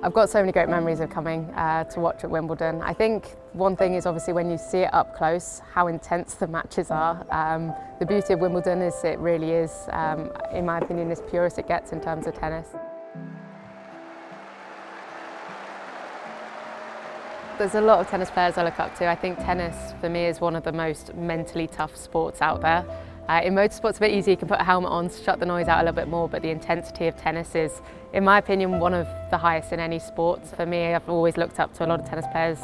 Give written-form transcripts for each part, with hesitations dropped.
I've got so many great memories of coming to watch at Wimbledon. I think one thing is obviously when you see it up close, how intense the matches are. The beauty of Wimbledon is it really is, in my opinion, as pure as it gets in terms of tennis. There's a lot of tennis players I look up to. I think tennis for me is one of the most mentally tough sports out there. In motorsports it's a bit easy, you can put a helmet on, shut the noise out a little bit more, but the intensity of tennis is, in my opinion, one of the highest in any sport. For me, I've always looked up to a lot of tennis players.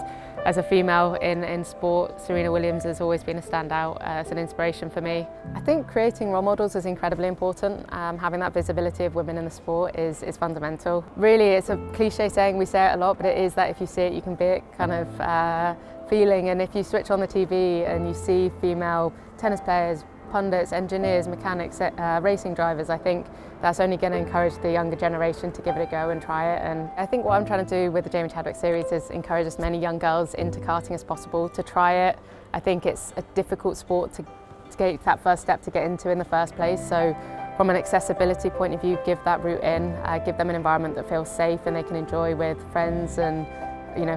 As a female in sport, Serena Williams has always been a standout as an inspiration for me. I think creating role models is incredibly important. Having that visibility of women in the sport is fundamental. Really, it's a cliche saying, we say it a lot, but it is that if you see it, you can be it kind of feeling. And if you switch on the TV and you see female tennis players, pundits, engineers, mechanics, racing drivers, I think that's only going to encourage the younger generation to give it a go and try it. And I think what I'm trying to do with the Jamie Chadwick series is encourage as many young girls into karting as possible to try it. I think it's a difficult sport to take that first step to get into in the first place. So from an accessibility point of view, give that route in, give them an environment that feels safe and they can enjoy with friends and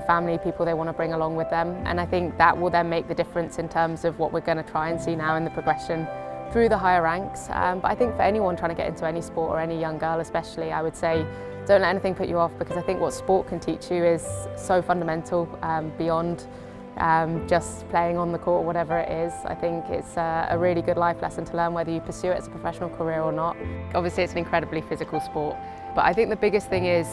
family, people they want to bring along with them. And I think that will then make the difference in terms of what we're going to try and see now in the progression through the higher ranks. But I think for anyone trying to get into any sport, or any young girl especially, I would say don't let anything put you off, because I think what sport can teach you is so fundamental beyond just playing on the court or whatever it is. I think it's a really good life lesson to learn whether you pursue it as a professional career or not. Obviously it's an incredibly physical sport, but I think the biggest thing is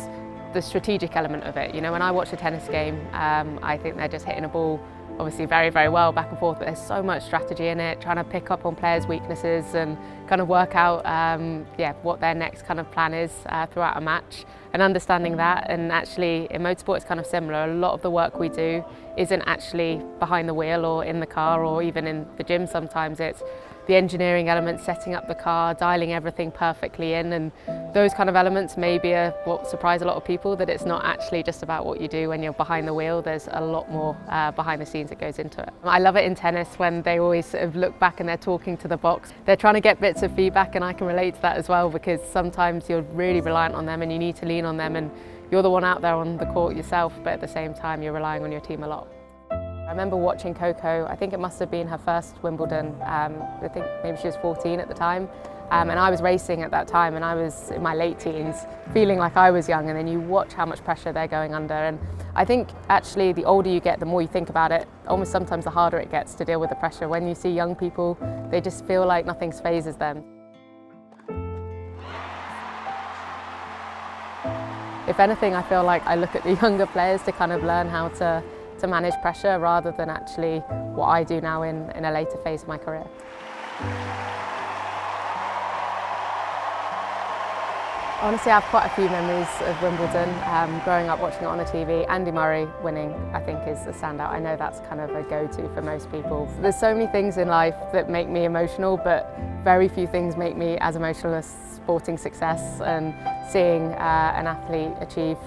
the strategic element of it. When I watch a tennis game, I think they're just hitting a ball obviously very, very well back and forth, but there's so much strategy in it, trying to pick up on players' weaknesses and kind of work out what their next kind of plan is throughout a match, and understanding that. And actually in motorsport it's kind of similar. A lot of the work we do isn't actually behind the wheel or in the car or even in the gym. Sometimes it's the engineering elements, setting up the car, dialing everything perfectly in, and those kind of elements maybe are what surprise a lot of people, that it's not actually just about what you do when you're behind the wheel. There's a lot more behind the scenes that goes into it. I love it in tennis when they always sort of look back and they're talking to the box. They're trying to get bits of feedback, and I can relate to that as well, because sometimes you're really reliant on them and you need to lean on them, and you're the one out there on the court yourself, but at the same time you're relying on your team a lot. I remember watching Coco, I think it must have been her first Wimbledon, I think maybe she was 14 at the time, and I was racing at that time, and I was in my late teens, feeling like I was young, and then you watch how much pressure they're going under. And I think actually the older you get, the more you think about it, almost sometimes the harder it gets to deal with the pressure. When you see young people, they just feel like nothing phases them. If anything, I feel like I look at the younger players to kind of learn how to manage pressure, rather than actually what I do now in a later phase of my career. Honestly, I have quite a few memories of Wimbledon. Growing up watching it on the TV, Andy Murray winning, I think, is a standout. I know that's kind of a go-to for most people. There's so many things in life that make me emotional, but very few things make me as emotional as sporting success and seeing an athlete achieve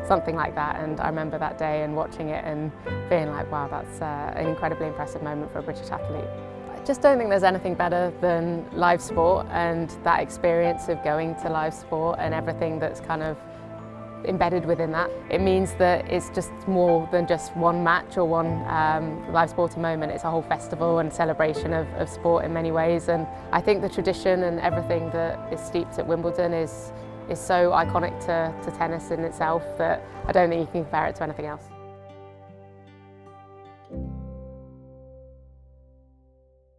something like that. And I remember that day and watching it and being like, wow, that's an incredibly impressive moment for a British athlete. I just don't think there's anything better than live sport, and that experience of going to live sport and everything that's kind of embedded within that. It means that it's just more than just one match or one live sporting moment. It's a whole festival and celebration of sport in many ways, and I think the tradition and everything that is steeped at Wimbledon is so iconic to tennis in itself that I don't think you can compare it to anything else.